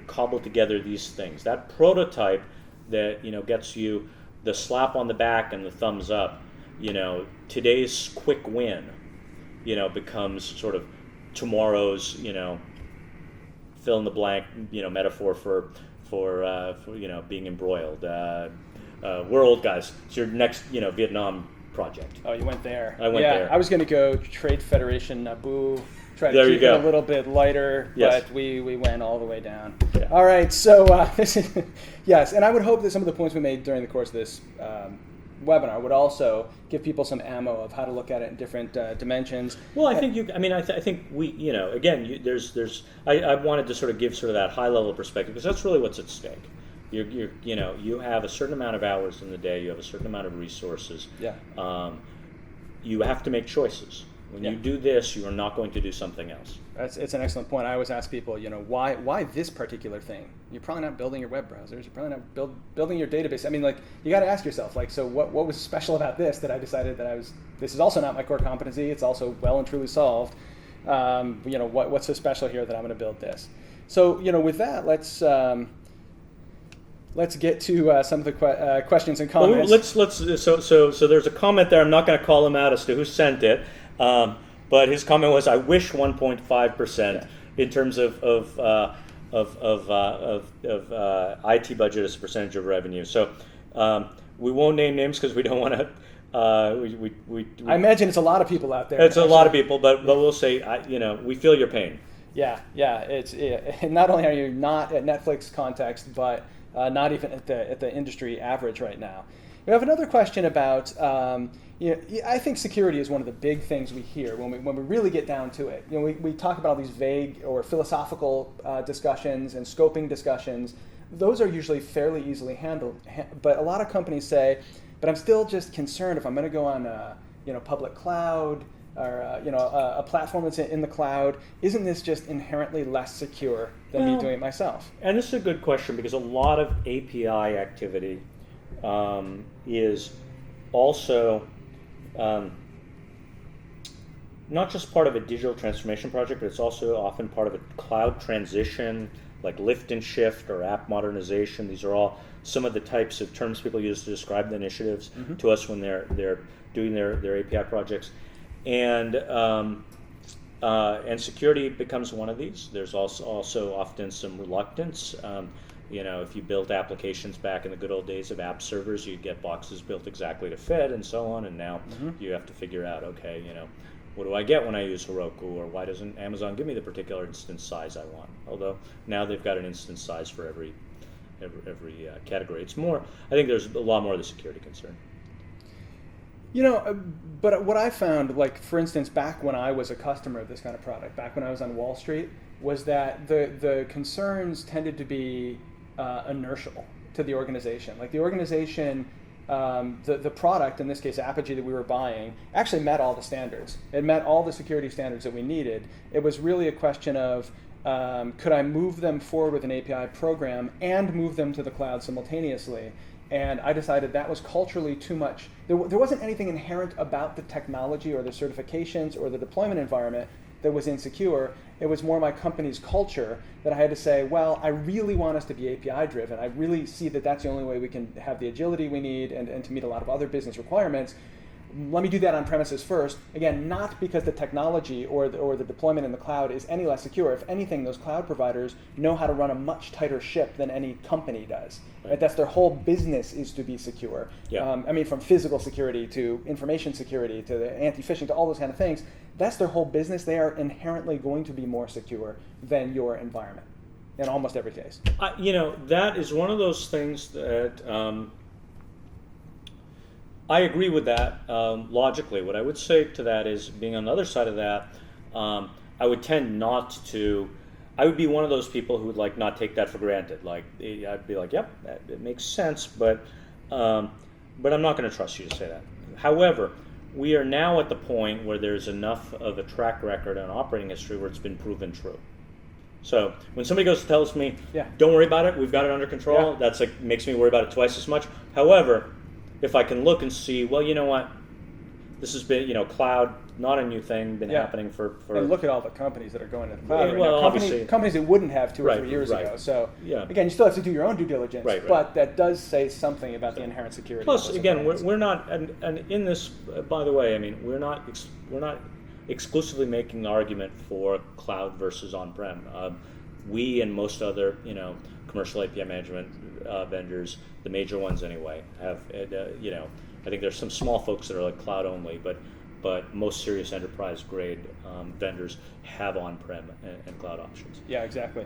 cobble together these things. That prototype that gets you the slap on the back and the thumbs up. Today's quick win, becomes sort of tomorrow's fill in the blank metaphor for being embroiled. We're old guys. It's your next Vietnam project. Oh, you went there. I went there. I was going to go Trade Federation Naboo. Try to There keep you go. it a little bit lighter, Yes. but we went all the way down. Yeah. All right, so yes, and I would hope that some of the points we made during the course of this webinar would also give people some ammo of how to look at it in different dimensions. Well, I think I think we, again, I wanted to sort of give sort of that high level perspective because that's really what's at stake. You have a certain amount of hours in the day. You have a certain amount of resources. Yeah. You have to make choices. When you do this, you are not going to do something else. It's an excellent point. I always ask people, why this particular thing? You're probably not building your web browsers. You're probably not building your database. I mean, you got to ask yourself, so what was special about this that I decided that this is also not my core competency. It's also well and truly solved. What's so special here that I'm going to build this? So, with that, let's get to some of the questions and comments. So there's a comment there. I'm not going to call him out as to who sent it. But his comment was, "I wish 1.5% in terms of IT budget as a percentage of revenue." So we won't name names because we don't want to. I imagine it's a lot of people out there. It's a lot of people, but we'll say, we feel your pain. Yeah. It's not only are you not at Netflix context, but not even at the industry average right now. We have another question about. I think security is one of the big things we hear when we really get down to it. We talk about all these vague or philosophical discussions and scoping discussions. Those are usually fairly easily handled, but a lot of companies say, "But I'm still just concerned if I'm going to go on public cloud or a platform that's in the cloud. Isn't this just inherently less secure than me doing it myself?" And this is a good question because a lot of API activity is also not just part of a digital transformation project, but it's also often part of a cloud transition, like lift and shift or app modernization. These are all some of the types of terms people use to describe the initiatives to us when they're doing their API projects, and security becomes one of these. There's also often some reluctance. If you built applications back in the good old days of app servers, you'd get boxes built exactly to fit and so on. And now you have to figure out, okay, what do I get when I use Heroku? Or why doesn't Amazon give me the particular instance size I want? Although now they've got an instance size for every category. It's more, I think there's a lot more of the security concern. But what I found, for instance, back when I was a customer of this kind of product, back when I was on Wall Street, was that the concerns tended to be inertial to the organization. Like the organization, the product, in this case Apigee that we were buying, actually met all the standards. It met all the security standards that we needed. It was really a question of, could I move them forward with an API program and move them to the cloud simultaneously? And I decided that was culturally too much. There wasn't anything inherent about the technology or the certifications or the deployment environment that was insecure. It was more my company's culture that I had to say, well, I really want us to be API driven. I really see that that's the only way we can have the agility we need and to meet a lot of other business requirements. Let me do that on premises first. Again, not because the technology or the deployment in the cloud is any less secure. If anything, those cloud providers know how to run a much tighter ship than any company does. Right? That's their whole business is to be secure. Yeah. From physical security to information security to the anti-phishing to all those kind of things. That's their whole business. They are inherently going to be more secure than your environment in almost every case. That is one of those things that I agree with that logically. What I would say to that is, being on the other side of that, I would tend not to. I would be one of those people who would like not take that for granted. Like I'd be like, yep, it makes sense, but I'm not going to trust you to say that. However, we are now at the point where there's enough of a track record and operating history where it's been proven true. So when somebody goes to tells me, don't worry about it, we've got it under control, that's like makes me worry about it twice as much. However, if I can look and see, well, you know what, this has been, cloud, not a new thing, been happening for. And look at all the companies that are going to the cloud right well, now. obviously, companies that wouldn't have 2 or 3 years ago. So again, you still have to do your own due diligence, but that does say something about the inherent security. Plus, again, we're not, and in this, by the way, I mean, we're not exclusively making the argument for cloud versus on-prem. We and most other, commercial API management vendors, the major ones anyway, have, I think there's some small folks that are like cloud only, but most serious enterprise grade vendors have on-prem and cloud options. Yeah, exactly.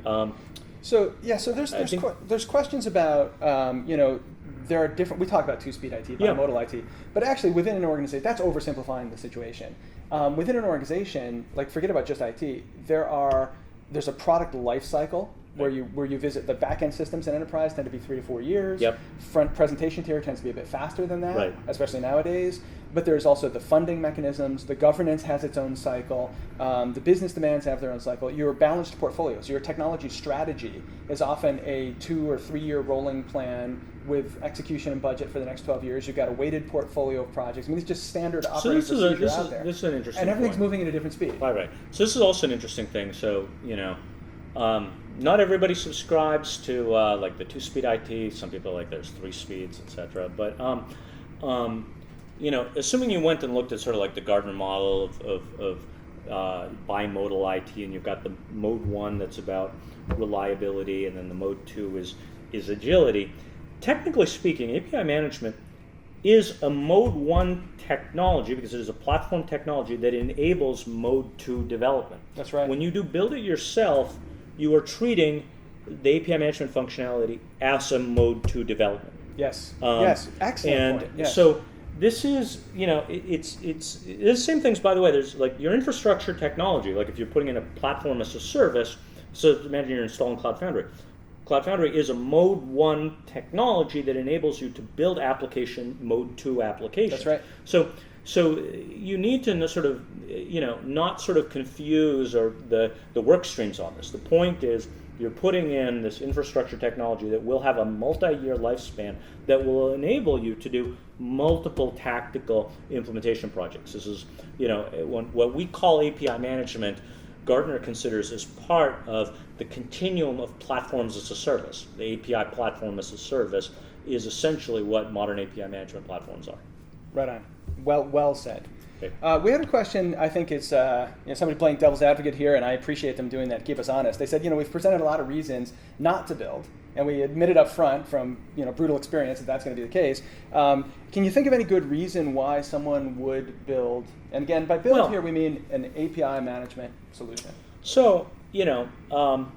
So there's questions about there are different. We talk about two-speed IT, bimodal IT, but actually within an organization, that's oversimplifying the situation. Within an organization, like forget about just IT, there's a product life cycle where you visit the back-end systems in enterprise tend to be 3 to 4 years. Front presentation tier tends to be a bit faster than that, especially nowadays. But there's also the funding mechanisms, the governance has its own cycle, the business demands have their own cycle. Your balanced portfolios, your technology strategy is often a 2 or 3 year rolling plan with execution and budget for the next 12 years. You've got a weighted portfolio of projects. I mean, it's just standard operating procedure out there. This is an interesting And everything's point. moving at a different speed. Right. So this is also an interesting thing. So, not everybody subscribes to like the 2-speed IT. Some people are like there's 3 speeds, etc. But assuming you went and looked at sort of like the Gartner model of bimodal IT, and you've got the mode 1 that's about reliability, and then the mode 2 is agility. Technically speaking, API management is a mode 1 technology because it is a platform technology that enables mode 2 development. That's right. When you do build it yourself, you are treating the API management functionality as a mode 2 development. Yes. Excellent point. Yes. So this is, it's the same things, by the way. There's like your infrastructure technology, like if you're putting in a platform as a service, so imagine you're installing Cloud Foundry. Cloud Foundry is a mode 1 technology that enables you to build mode 2 applications. That's right. So you need to sort of, not sort of confuse the work streams on this. The point is you're putting in this infrastructure technology that will have a multi-year lifespan that will enable you to do multiple tactical implementation projects. This is, what we call API management, Gartner considers as part of the continuum of platforms as a service. The API platform as a service is essentially what modern API management platforms are. Right on. Well said. We had a question, I think it's somebody playing devil's advocate here, and I appreciate them doing that to keep us honest. They said, we've presented a lot of reasons not to build, and we admitted up front from brutal experience that that's going to be the case. Can you think of any good reason why someone would build? And again, by build here we mean an API management solution. So, a lot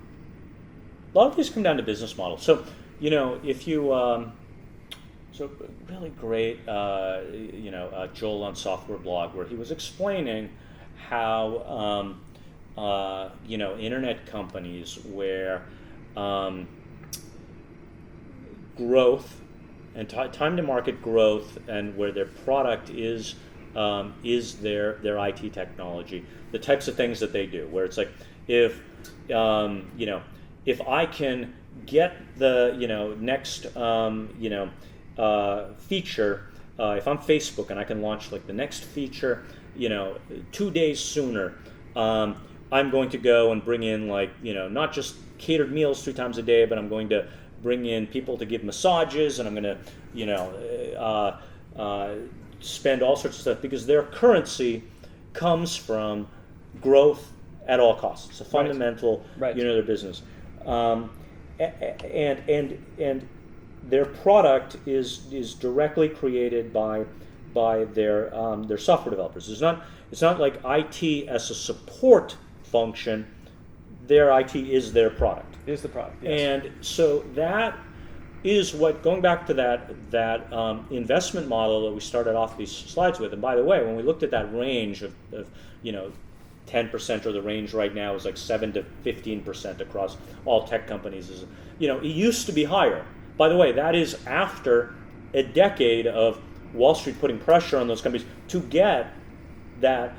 of these come down to business models. So, if you so really great, Joel on Software Blog, where he was explaining how, internet companies where growth and time to market growth and where their product is their IT technology, the types of things that they do, where it's like if I can get the next feature, if I'm Facebook and I can launch like the next feature 2 days sooner, I'm going to go and bring in not just catered meals 3 times a day, but I'm going to bring in people to give massages, and I'm going to spend all sorts of stuff because their currency comes from growth at all costs. It's a fundamental their business, and their product is directly created by their software developers. It's not like IT as a support function. Their IT is their product. Is the product, yes. And so that is what, going back to that investment model that we started off these slides with. And by the way, when we looked at that range of 10% or the range right now is like 7 to 15% across all tech companies. It used to be higher. By the way, that is after a decade of Wall Street putting pressure on those companies to get that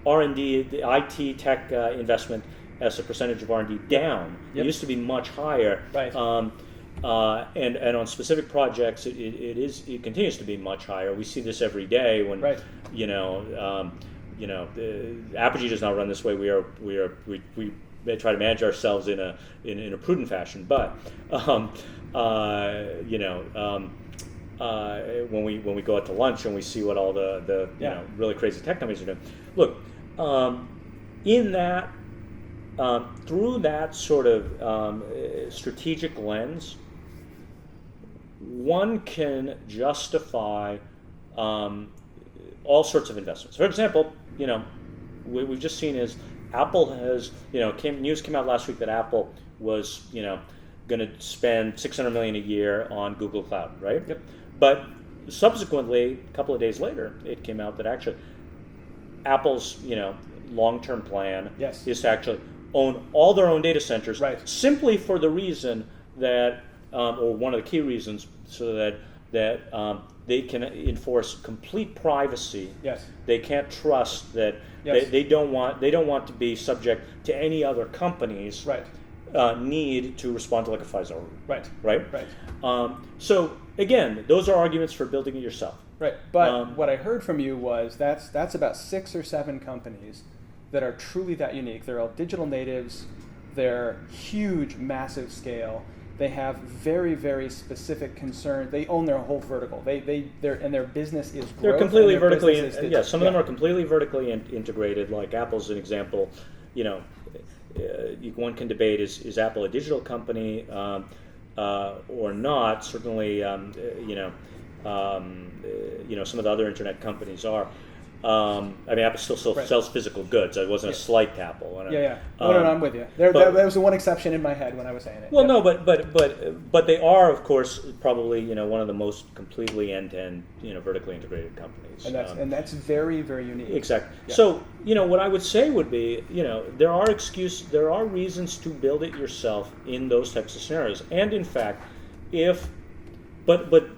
R&D, the IT tech investment as a percentage of R&D down. Yep. It used to be much higher. Right. And on specific projects, it continues to be much higher. We see this every day when right. Apigee does not run this way. We try to manage ourselves in a prudent fashion. But when we go out to lunch and we see what all the really crazy tech companies are doing, look, in that through that sort of strategic lens, one can justify all sorts of investments. For example, what we've just seen is Apple has, news came out last week that Apple was, going to spend $600 million a year on Google Cloud, right? Yep. But subsequently, a couple of days later, it came out that actually Apple's, long-term plan is to actually own all their own data centers, right. simply for the reason that, or one of the key reasons, so that they can enforce complete privacy. Yes. They can't trust that. Yes. They don't want to be subject to any other companies. Right. Need to respond to like a FISA order. Right. Right. Right. So again, those are arguments for building it yourself. Right. But what I heard from you was that's about 6 or 7 companies that are truly that unique. They're all digital natives. They're huge, massive scale. They have very, very specific concerns. They own their whole vertical. Their business is growth. They're completely vertically. Some of them are completely vertically integrated. Like Apple's an example. One can debate is Apple a digital company or not. Certainly, some of the other internet companies are. Apple still sells physical goods. It wasn't a slight to Apple. No, I'm with you. That was the one exception in my head when I was saying it. Well, no, but they are, of course, probably one of the most completely end-to-end vertically integrated companies. And that's very, very unique. Exactly. Yeah. So what I would say would be there are reasons to build it yourself in those types of scenarios, and in fact, but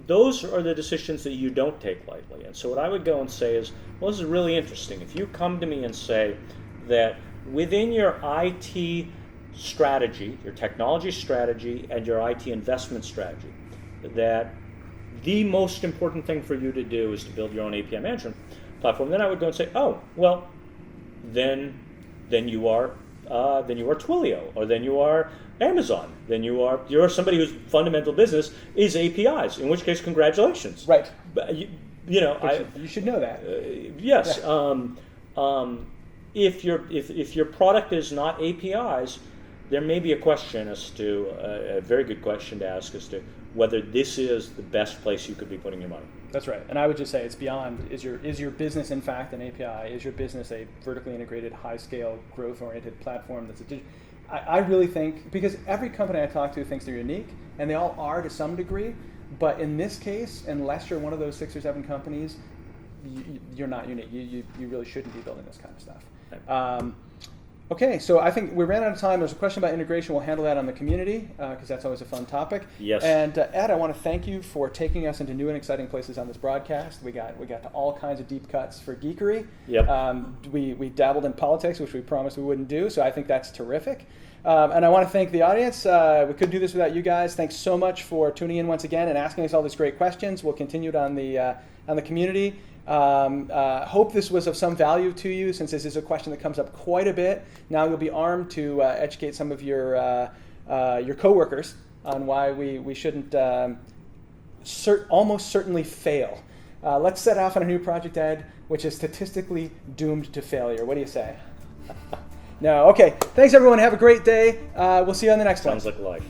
those are the decisions that you don't take lightly. And so what I would go and say is, well, this is really interesting. If you come to me and say that within your IT strategy, your technology strategy, and your IT investment strategy, that the most important thing for you to do is to build your own API management platform, then I would go and say, oh, well, then you are Twilio, or then you are Amazon, then you're somebody whose fundamental business is APIs. In which case, congratulations. Right. You should know that. Yes. Yeah. If your product is not APIs, there may be a question as to a very good question to ask as to whether this is the best place you could be putting your money. That's right. And I would just say it's beyond, is your business in fact an API? Is your business a vertically integrated, high-scale, growth-oriented platform that's I really think, because every company I talk to thinks they're unique, and they all are to some degree, but in this case, unless you're one of those 6 or 7 companies, you're not unique. You really shouldn't be building this kind of stuff. Okay, so I think we ran out of time. There's a question about integration. We'll handle that on the community because that's always a fun topic. Yes. And Ed, I want to thank you for taking us into new and exciting places on this broadcast. We got to all kinds of deep cuts for geekery. Yep. We dabbled in politics, which we promised we wouldn't do. So I think that's terrific. And I want to thank the audience. We couldn't do this without you guys. Thanks so much for tuning in once again and asking us all these great questions. We'll continue it on the community. Hope this was of some value to you, since this is a question that comes up quite a bit. Now you'll be armed to educate some of your coworkers on why we shouldn't almost certainly fail. Let's set off on a new project, Ed, which is statistically doomed to failure. What do you say? No, okay. Thanks, everyone. Have a great day. We'll see you on the next one. Sounds like life.